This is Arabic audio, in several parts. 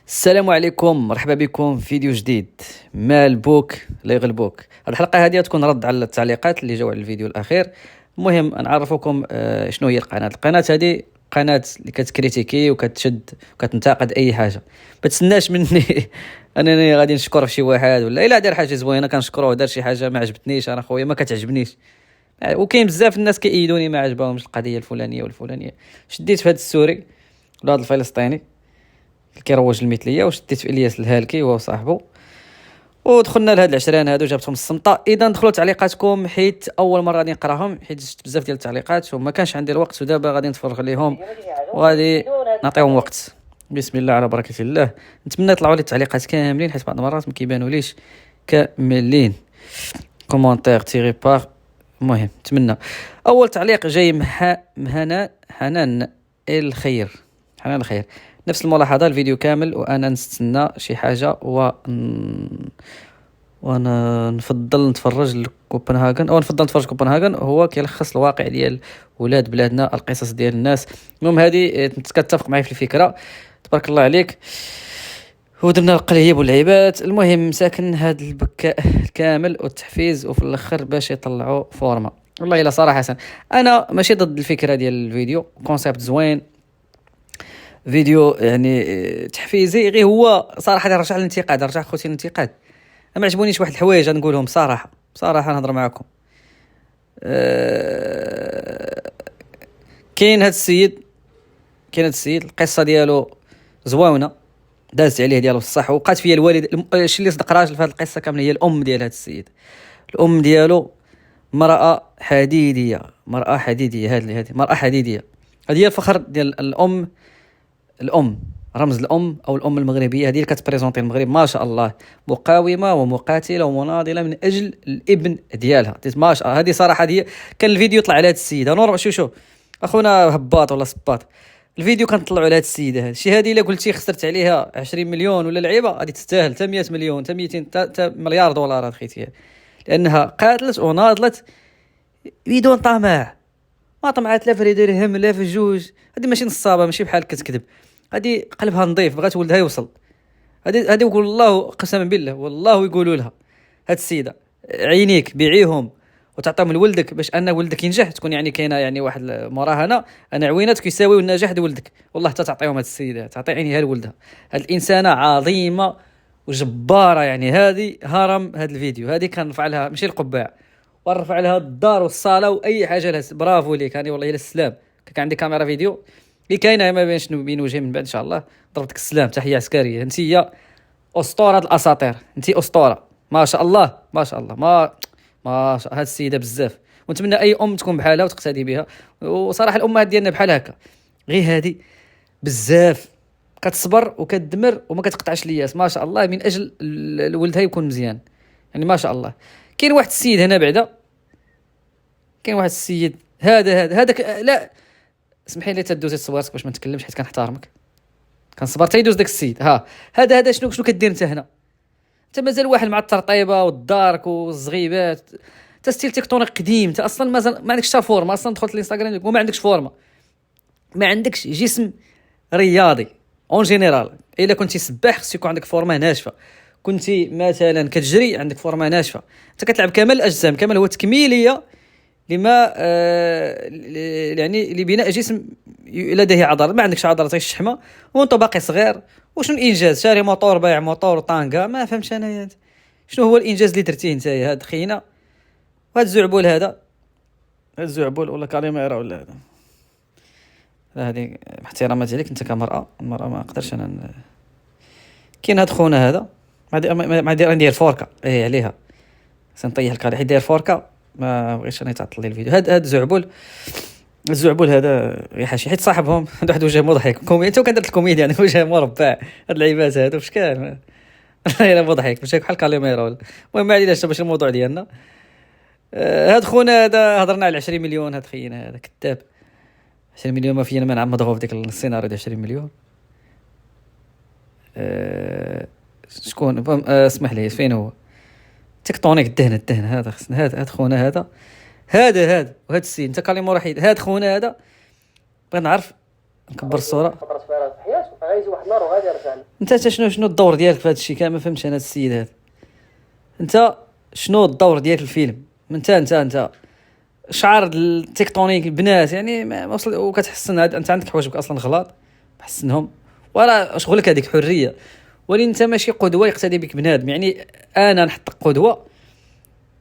السلام عليكم، مرحبا بكم في فيديو جديد. مال بوك لا يغلبوك. هذه الحلقه هذه تكون رد على التعليقات اللي جاوا على الفيديو الاخير. المهم نعرفكم شنو هي القناه هذه. قناه اللي كتكريتيكي وكتشد وكتنتقد اي حاجه. ما تسناش مني انني غادي نشكر في شي واحد ولا الا دار حاجه زوينه كنشكروه، دار شي حاجه ما عجبتنيش انا خويا ما كتعجبنيش. وكاين بزاف الناس كيأيدوني ما عجبهمش القضيه الفلانيه والفلانيه. شديت في هذا السوري ولا هذا الفلسطيني اللي كيروج المثليه، وشديت في الياس الهالكي وهو صاحبه، ودخلنا لهاد العشران هادو جابتهم الصمطه. اذا دخلوا تعليقاتكم حيت اول مره غادي نقراهم، حيت شفت بزاف ديال التعليقات وما كانش عندي الوقت، ودابا غادي نتفرغ ليهم وغادي نعطيهم وقت. بسم الله على بركه الله. نتمنى يطلعوا لي التعليقات كاملين حيت بعض المرات ما كيبانوليش كاملين. كومونتير تيري بار. المهم نتمنى. اول تعليق جاي حنان الخير. حنان الخير نفس الملاحظة، الفيديو كامل وأنا نستنى شي حاجة وأنا نفضل نتفرج لكوبنهاغن، أو نفضل نتفرج كوبنهاغن، هو كيلخص الواقع ديال ولاد بلادنا، القصص ديال الناس. المهم هذه كتفق معي في الفكرة، تبارك الله عليك. ودرنا القليب والعيبات. المهم ساكن هاد البكاء الكامل والتحفيز وفي الاخر باش يطلعوا فورمه. والله الا صراحه حسن انا ماشي ضد الفكره ديال الفيديو، كونسيبت زوين، فيديو يعني تحفيزي. غير هو صراحه رجع الانتقاد، رجع خوتي الانتقاد. ما عجبونيش واحد الحوايج نقولهم بصراحه، بصراحه نهضر معكم. كاين هاد السيد، القصه ديالو زوينه، دازت عليه ديالو الصح، وقات فيا الوالد. الشيء اللي صدق راجل في هذه القصه كامله هي الام ديال هذا السيد. الام ديالو مرأة حديديه، هذه مرأة حديديه. هذه هي الفخر ديال الام، رمز الام او الام المغربيه، هذه اللي كتبريزونتي المغرب ما شاء الله، مقاومه ومقاتله ومناضله من اجل الابن ديالها. ما شاء الله. هذه صراحه هذه كان الفيديو طلع على هذا السيد نور. شو اخونا هباط ولا صباط، الفيديو كنطلعوا على هذا السيده. هذا الشيء هذه الا قلتي خسرت عليها 20 مليون ولا لعيبه غادي تستاهل حتى 100 مليون حتى 200 حتى مليار دولار خيتي، لانها قاتلت وناضلت بدون طمع. ما طمعت لا في درهم لا في جوج. هذه ماشي نصابه، ماشي بحال كتكذب. هذه قلبها نظيف، بغات ولدها يوصل. هذه يقول الله قسما بالله والله يقولوا لها هاد السيده عينيك بيعيهم وتعطيهم لولدك باش ان ولدك ينجح، تكون يعني كاينه يعني واحد المراهنه، انا عويناتك يساويو النجاح ديال ولدك. والله حتى تعطيهم هاد السيده، تعطي عينيها لولدها. هاد الانسانه عظيمه وجباره. يعني هذه هرم هاد الفيديو، هذه كنرفع لها ماشي القبعه، ونرفع لها الدار والصاله واي حاجه لها. برافو ليك يعني والله الى السلام. كان عندي كاميرا فيديو اللي كاينه ما بين شنو بين وجهي من بعد ان شاء الله. ضربتك السلام، تحيه عسكريه. انت هي اسطوره الاساطير، انت اسطوره ما شاء الله ما شاء الله. ما شاء هاد السيده بزاف، ونتمنى اي ام تكون بحالها وتقتدي بها. وصراحه الامهات ديالنا بحال هكا، غير هادي بزاف كتصبر وكتدمر وما كتقطعش الياس ما شاء الله من اجل ولدها يكون مزيان. يعني ما شاء الله. كاين واحد السيد هنا بعدا، كاين واحد السيد هذاك لا اسمحي لي تدوزي صورتك باش ما نتكلمش حيت كنحترمك. كنصبر حتى يدوز داك السيد. هذا شنو كدير انت هنا؟ انت مازال واحد مع الترطيبه والدارك والزغيبات، انت ستيل تكتونيك قديم. انت اصلا ما عندكش حتى فورما. اصلا دخلت الانستغرام وما عندكش فورما، ما عندكش جسم رياضي اون جينيرال. الا كنتي سباح خص يكون عندك فورما ناشفه، كنتي مثلا كتجري عندك فورما ناشفه. انت كتلعب كمال الاجسام، كمال هو تكميليه لما يعني لبناء جسم لديه عضلات. ما عندكش عضلات غير الشحمه وانت باقي صغير. وشنو الانجاز؟ شاري موطور، بايع موطور وطانكا. ما فهمتش انا شنو هو الانجاز اللي درتيه نتايا. هاد خينا وهاد الزعبول هذا، هاد الزعبول ولا كاليميرا ولا هذا، هذه احترامات عليك انت كمراه. المراه ما نقدرش انا كاين هاد خونا هذا ما ندير فوركا ايه عليها سنطيح الكاري حيت داير فوركا. ما بغيتش انا يتعطل لي الفيديو. هاد الزعبول هذا يحاشي حيت صاحبهم عنده واحد وجه مضحك انت كان درت الكوميديا يعني وجه مربع. هاد العيبات هادو فاش كان والله الا مضحك ماشي بحال كاليميرا ولا. المهم ما عليناش باش الموضوع ديالنا. هاد خونا هذا هضرنا على 20 مليون. هاد خينا هذا كذاب. 20 مليون ما فينا ما نعمضوا في ديك السيناريو ديال 20 مليون. شكون اسمح لي فين هو تكتونيك الدهن هذا خصنا. هاد خونا هذا وهاد السيد انت كلمه وحيد. هاد خونا هذا بغيت نعرف نكبر الصوره. غايجي واحد النهار وغادي يرجع له. انت شنو الدور ديالك في هذا الشيء كامل؟ ما فهمتش انا السيد هذا. انت شنو الدور ديالك في الفيلم؟ انت شعار التكتونيك البنات يعني ما وصل، وكتحسن انت عندك حوايجك اصلا غلط حسنهم، ولا شغلك هذيك حريه، ولكن انت ماشي قدوه يقتدي بك بنادم. يعني انا نحطك قدوه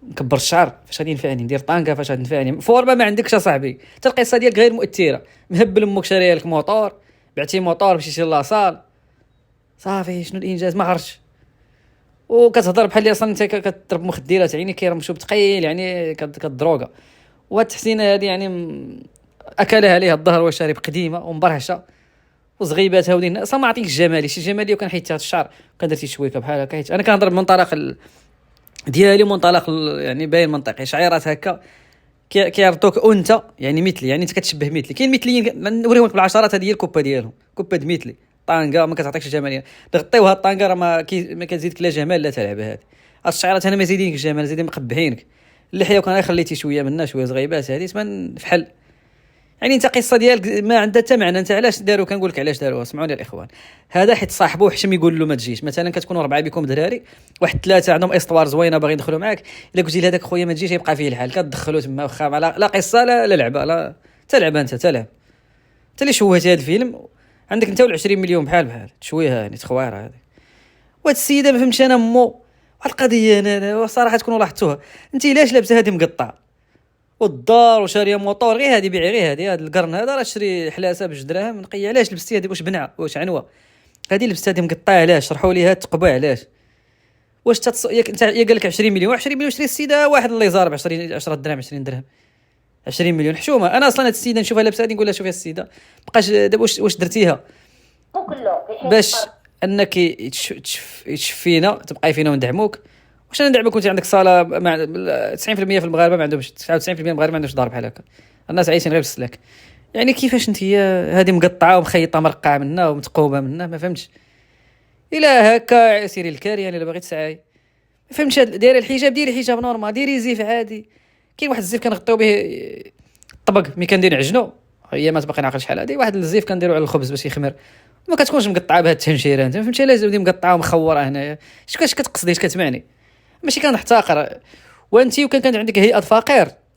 نكبر الشعر فاش غادي ينفعني، ندير طانكا فاش غادي ينفعني، فورما ما عندكش اصاحبي. حتى القصه ديالك غير مؤثره، مهبل امك شاريه لك موطور، بعتي موطور مشيتي لاصال صافي، شنو الانجاز ما عرفتش، وكتهضر بحال اللي اصلا انت كتضرب مخدرات يعني كيرمشوا بثقيل يعني كدروغه. وهاد التحسينه هذه يعني اكلها عليها الظهر وشارب قديمه ومبرهشه وصغيباتها ودين اصلا ما عطيكش جمالي شي جمالي، وكان حيت هاد الشعر كان درتي شويكه بحال هكا، حيت انا كنهضر بمنطلق ديالي منطلق يعني باين منطقي، شعيرات هكا كيرطوك انت يعني مثلي، يعني انت كتشبه مثلي. كاين مثليين نوريهم لك بالعشرات، هذه هي الكوبا ديالهم، كوبا مثلي طانكا ما كتعطيكش جماليه، نغطيوها الطانكا راه ما كتزيدك لا جمال لا تلعبه. هذه الشعيرات انا ما زيدينك جمال، زيدين مقبحينك. اللحيه وكان خليتي شويه منها شويه صغيبات هذه تمن فحل. يعني انت قصه ديالك ما عندها حتى معنى. انت علاش داروا؟ كنقول لك علاش داروا، اسمعوني الاخوان. هذا حيت صاحبو حشم يقول له ما تجيش. مثلا كتكونوا 4 بكم دراري، واحد 3 عندهم اسطوار زوينه باغي يدخلوا معاك، الا قلتي لهذاك خويا ما تجيش يبقى فيه الحال، كتدخلوا تما واخا لا قصه لا لعبه لا تلعب. انت تلعب انت اللي شوهتي هذا الفيلم، عندك انت وال20 مليون بحال تشويها يعني تخويره هذه. وهاد السيده ما فهمتش انا واحد القضيه انا صراحه تكونوا لاحظتوها. انت علاش لابسه هذه مقطعه والدار وشاريه موطور غير هذه بيعي غير هذه، هذا القرن هذا راه شري حلاسه ب2 دراهم نقيه. علاش لبستي هذه؟ واش بنعه واش عنوه؟ هذه لبستي هذه مقطعه علاش؟ شرحوا لي هاد التقبه علاش؟ واش ياك انت قال لك 20 مليون 20 مليون شري السيده واحد الله يزار ب 10 دراهم 20 درهم 20 مليون حشومه. انا اصلا هاد السيده نشوفها لابسه هذه نقول لها شوفي السيده بقاش دابا واش درتيها باش انك تشفينا تبقاي فينا وندعموك؟ واش انا ندعمك وانت عندك صاله مع 90% في المغاربه ما عندهمش، 99% من المغاربه ما عندهمش دار بحال هكا، الناس عايشين غير بالسلاك. يعني كيفاش انت هذه مقطعه ومخيطه مرقعه منا ومتقوبه منا؟ ما فهمتش. الا هكا سيري الكاريه الا باغي تسعاي ما فهمتش. دايره الحجاب ديري حجاب نورمال، ديري زيف عادي. كاين واحد الزيف كنغطيو به الطبق ملي كندير نعجنو، هي ما تبقى ناقل شحال هذه، واحد الزيف كنديرو على الخبز باش يخمر، ما كتكونش مقطعه بهاد التنشيره. انت ما فهمتش علاش دي مقطعه ومخوره هنايا. اش كتقصدي؟ اش كتمعني؟ ماشي كنحتقر وانت وكان عندك هيئه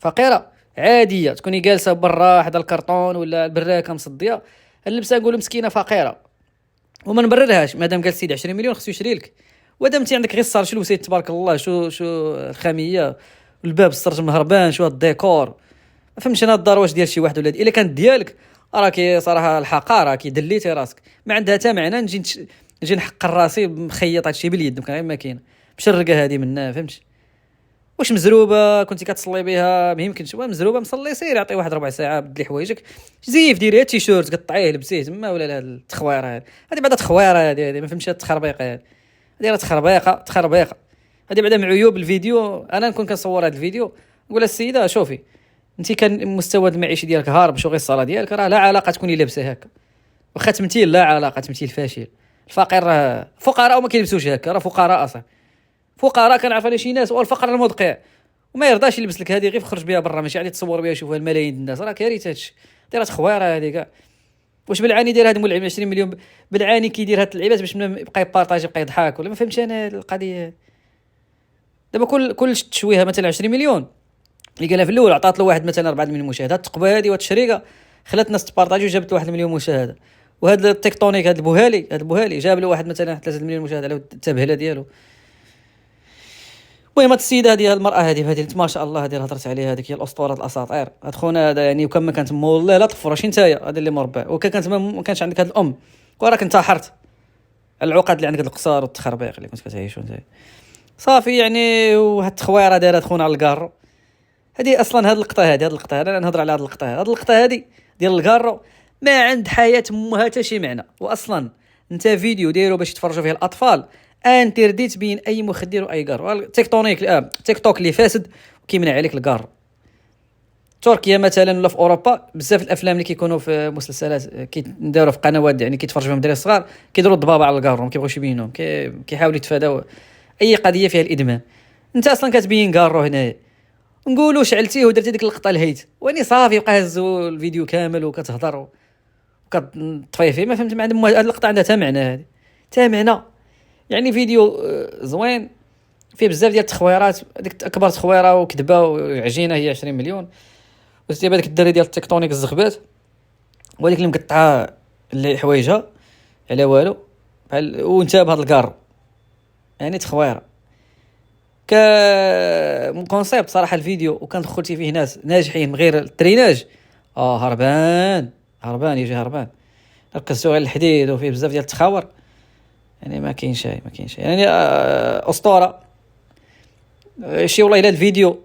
فقيره عاديه تكوني جالسه برا حدا الكرطون ولا البراكه مصديه، اللبسه نقولوا مسكينه فقيره وما نبررهاش. مادام قال سيدي 20 مليون خصو يشري لك، ودام انت عندك غير الصار شو الوسيد تبارك الله، شو الخاميه الباب السرج مهربان، شو الديكور. ما فهمتش انا الدار واش ديال شي واحد ولا الا كانت ديالك راكي صراحه الحقاره كي دليتي راسك ما عندها حتى معنى. نجي نحقر راسي مخيط هادشي باليد غير ما كاين مشرقه هذه منا. فهمتش واش مزروبه كنتي كتصلي بها؟ ما يمكنش مزروبه مصلي سير عطي واحد ربع ساعه بدلي حوايجك زيف ديري التيشيرت قطعيه لبسيه تما ولا هذا التخويره هذه بعدا تخويره هذه ما فهمتش. التخربيقه هذه راه تخربيقه هذه بعدا من عيوب الفيديو. انا نكون كنصور هذا الفيديو نقول السيده شوفي انت كان المستوى المعيشي ديالك هارب شو غير الصلاه ديالك راه لا علاقه تكوني لابسه هكا، واخا تمثيل لا علاقه تمثيل فاشل. الفقير راه فقراء وما كيلبسوش هكا، راه فقراء اصلا. فقراء كنعرف انا شي ناس والفقر المدقع وما يرضاش يلبس لك هذه غير خرج بها برا، ماشي غادي تصور بها يشوفها الملايين الناس، راه كارثه هادشي. دايره تخويره هذه كاع. واش بالعاني داير هاد مول 20 مليون بالعاني كيدير هاد اللعيبات باش يبقى يبارطاجي يبقى يضحك ولا ما فهمتش انا القضيه. دابا كل تشويها مثلا 20 مليون اللي قالها في الاول عطات له واحد مثلا 4 مليون مشاهده، التقبه هذه والتشريقه خلات الناس تبارطاجي وجابت له 1 مليون مشاهده. وهذا التكتونيك هذا البوهالي جاب له واحد مثلا 3 مليون مشاهده على التبهله ديالو. المهم هاد السيده هذه المراه هذه ما شاء الله هذه هضرت عليها هذيك هي الاسطوره الاساطير. هاد خونا هذا يعني وكان ما كانت والله لا طفره شي نتايا هذا اللي مربع وكانت ما كانش عندك هاد الام وراك انتحرت العقد اللي عندك القصار والتخربيق اللي كنت كتعيشوا نتايا صافي. يعني وهاد التخويره دارت خونا على الكارو هذه اصلا. هاد اللقطه انا نهضر على هاد اللقطه هذه ديال الكارو ما عند حياه امها حتى شي معنى. واصلا انت فيديو دايرو باش يتفرجوا فيه الاطفال انترديت بين اي مخدر واي كار. تيكتونيك تيك توك اللي فاسد وكيمنع عليك الكار. تركيا مثلا ولا في اوروبا بزاف الافلام اللي كيكونوا في مسلسلات كيداروا في قنوات يعني كيتفرجوا فيهم الدراري الصغار كيديروا الضبابه على الكار ما كيبغيوش يبينوهم، كيحاولوا يتفاداو اي قضيه فيها الادمان. انت اصلا كتبين كارو هنا نقولوا شعلتيه ودرتي ديك اللقطه الهيت واني صافي بقى هزوا الفيديو كامل وكتهضر كطفي فيه ما فهمت ما عندهم هذه اللقطه عندها حتى معنى، هذه حتى معنى. يعني فيديو زوين فيه بزاف ديال التخويرات، هذيك اكبر تخويره وكذبه وعجينه هي 20 مليون، وستي هذاك الدري ديال التكتونيك الزغبات، وهذيك اللي مقطعه اللي حوايجها على والو بحال وانت بهذا الكارو، يعني تخويره ك كونسيبت صراحه الفيديو. وكان دخلتي فيه ناس ناجحين من غير التريناج، هربان يجي هربان، ركزتو غير الحديد وفيه بزاف ديال التخاور، يعني ما كاين شيء يعني اسطوره شي والله الا الفيديو.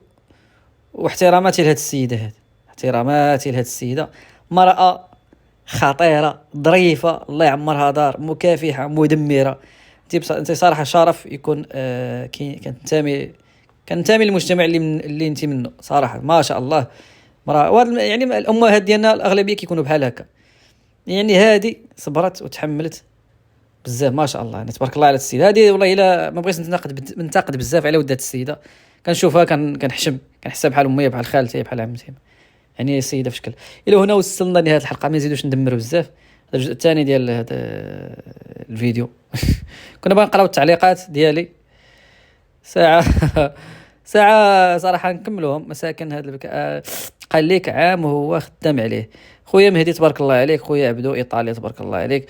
واحتراماتي لهاد السيده، احتراماتي لهاد السيده، مرأة خطيرة ظريفة الله يعمرها دار، مكافحة مدمرة. انت صراحة شرف يكون كنتمي للمجتمع اللي انت منه صراحة، ما شاء الله مرأة. يعني الامهات ديالنا الاغلبية كيكونوا بحال هكا، يعني هادي صبرت وتحملت بزاف ما شاء الله، يعني تبارك الله على السيده هذه. والله الا ما بغيتش ننتقد بزاف على ودات السيده، كنشوفها كنحشم، كنحسها بحال امي بحال خالتي بحال عمتي، يعني السيده في شكل. الى هنا وصلنا لنهايه الحلقه، ما نزيدوش ندمروا بزاف. هذا الجزء الثاني ديال هذا الفيديو. كنا باغي نقراو التعليقات ديالي ساعه ساعه صراحه نكملوهم. مساكن هذا قال لك عام وهو خدام عليه. خويا مهدي تبارك الله عليك، خويا عبدو ايطاليا تبارك الله عليك،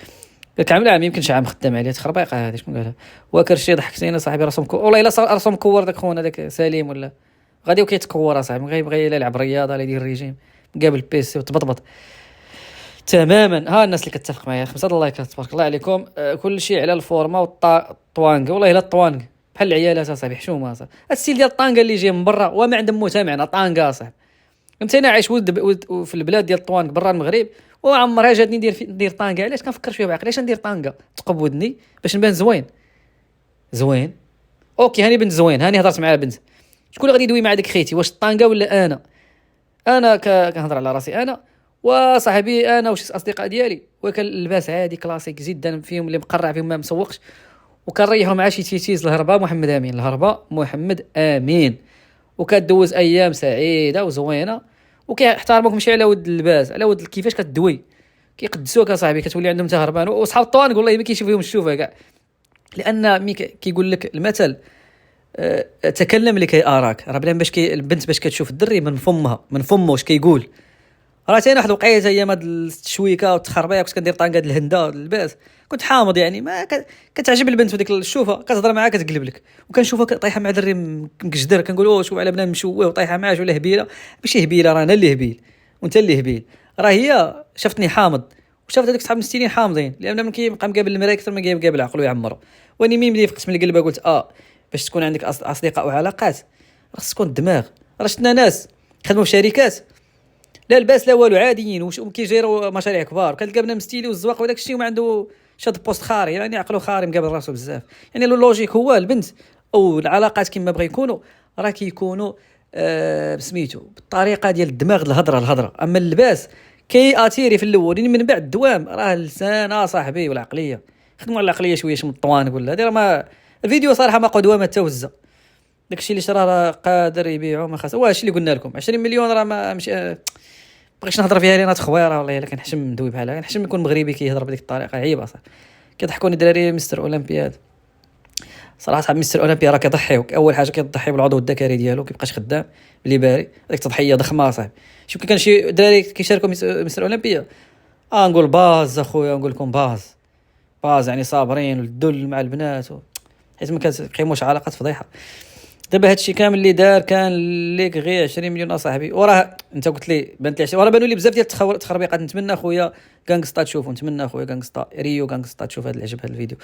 قالك عام يمكن شي عام خدام عليه تخربيقه هذه. شنو قالها واكرشي ضحكتينا صاحبي، راسهم والله الا راسهم مكور داك خونا داك سليم ولا غادي وكيتكور صاحبي، غيبغي يلعب رياضه ولا يدير ريجيم قابل بيسي وتبطبط تماما. ها الناس اللي كتفق معايا 5 اللايكات تبارك الله عليكم. كل شيء على الفورما والطوانغ، والله الا الطوانغ بحال العيالات اصاحبي حشومه اصاحبي. الستيل ديال الطانغا اللي جاي من برا وما عندهم متابعه طانغا صاحبي. كنت انا عايش في البلاد ديال الطوانغ برا المغرب، وعمرها جاتني ندير طانغا. علاش كنفكر فيها بعقلي علاش ندير طانغا تقب ودني باش نبان زوين اوكي. هاني بنت زوين، هاني هضرت مع بنت، شكون اللي غادي يدوي مع ديك خيتي؟ واش الطانغا ولا انا كنهضر على راسي انا وصاحبي انا وشي اصدقاء ديالي، وكان اللباس عادي كلاسيك جدا، فيهم اللي مقرع فيهم ما مسوقش، وكنريحوا مع شي تيتيز الهربه محمد امين وكدوز ايام سعيده وزوينه، وكيحترموك ماشي على ود اللباس، على ود كيفاش كتدوي، كيقدسوك اصاحبي، كتولي عندهم حتى هربان. واصحاب الطوانق والله ما كيشوف فيهم الشوفه كاع، لان كيقول لك المثل تكلم لكي اراك. راه بلا باش البنت باش كتشوف الدري من فمه واش كيقول. راه انا واحد الوقيته ايام هاد التشويكه والتخربيق كنت كندير طانكه د الهنده اللباس، كنت حامض يعني ما كتعجب البنت في ديك الشوفه، كتهضر معاها كتقلب لك، وكنشوفها طايحه مع دري مكجدر، كنقول شوف على بنان مشوه وطايحه معاه ولا هبيله. ماشي هبيله، راه انا اللي هبيل وانت اللي هبيل. راه هي شفتني حامض وشافت هذوك صحاب المستيرين حامضين، لان من كيبقى مقابل المرايه اكثر من كيقابل عقله يعمره. واني مين بدي في قسم القلبه قلت باش تكون عندك اصدقاء وعلاقات خاص تكون الدماغ. راه شفنا ناس خدموا في شركات لا الباس لا والو عاديين وكيجيروا مشاريع كبار، كتلقى بنا مستيلي والزواق وداك الشيء وما عنده شاد بوست خاري، يعني عقله خاري مقابل راسو بزاف. يعني اللوجيك هو البنت او العلاقات كما بغى يكونوا راه كيكونوا بسميتو بالطريقه ديال الدماغ الهضره. اما اللباس اتيري في الاول، يعني من بعد الدوام راه اللسان صاحبي والعقليه. خدموا على العقليه شويه من الطوانق ولا هذه. ما الفيديو صراحه ما قدوه ما توزع داكشي اللي شراه راه قادر يبيعو ما خاص. واش اللي قلنا لكم 20 مليون راه ما ماشي بغيتش نهضر فيها لينا تخويره والله الا كنحشم ندوي بحالها، كنحشم يكون مغربي كيهضر بديك الطريقه عيبه صح. كيضحكوني الدراري مستر اولمبياد صراحه. صاحب مستر اولمبيا راه كيضحيوك، اول حاجه كيضحي بالعضو الذكري ديالو كيبقاش خدام اللي باري، ديك تضحيه ضخمه صاحبي. شوف كي كان شي دراري كيشاركوا مستر اولمبيا نقول باز اخويا، نقول لكم باز يعني صابرين والذل مع البنات حيت ما كتقيموش علاقات فضيحه. دابا هادشي كامل اللي دار كان ليك غير 20 مليون اصاحبي. وراه انت قلت لي بانت لي 20، وراه بانوا لي بزاف ديال التخربيقات. نتمنى اخويا غانغستا تشوفوا، نتمنى اخويا غانغستا ريو غانغستا تشوف هذا العجب هذا الفيديو.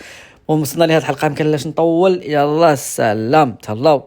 ووصلنا لهاد الحلقه ما كنلاش نطول، يلا سلام تهلاو.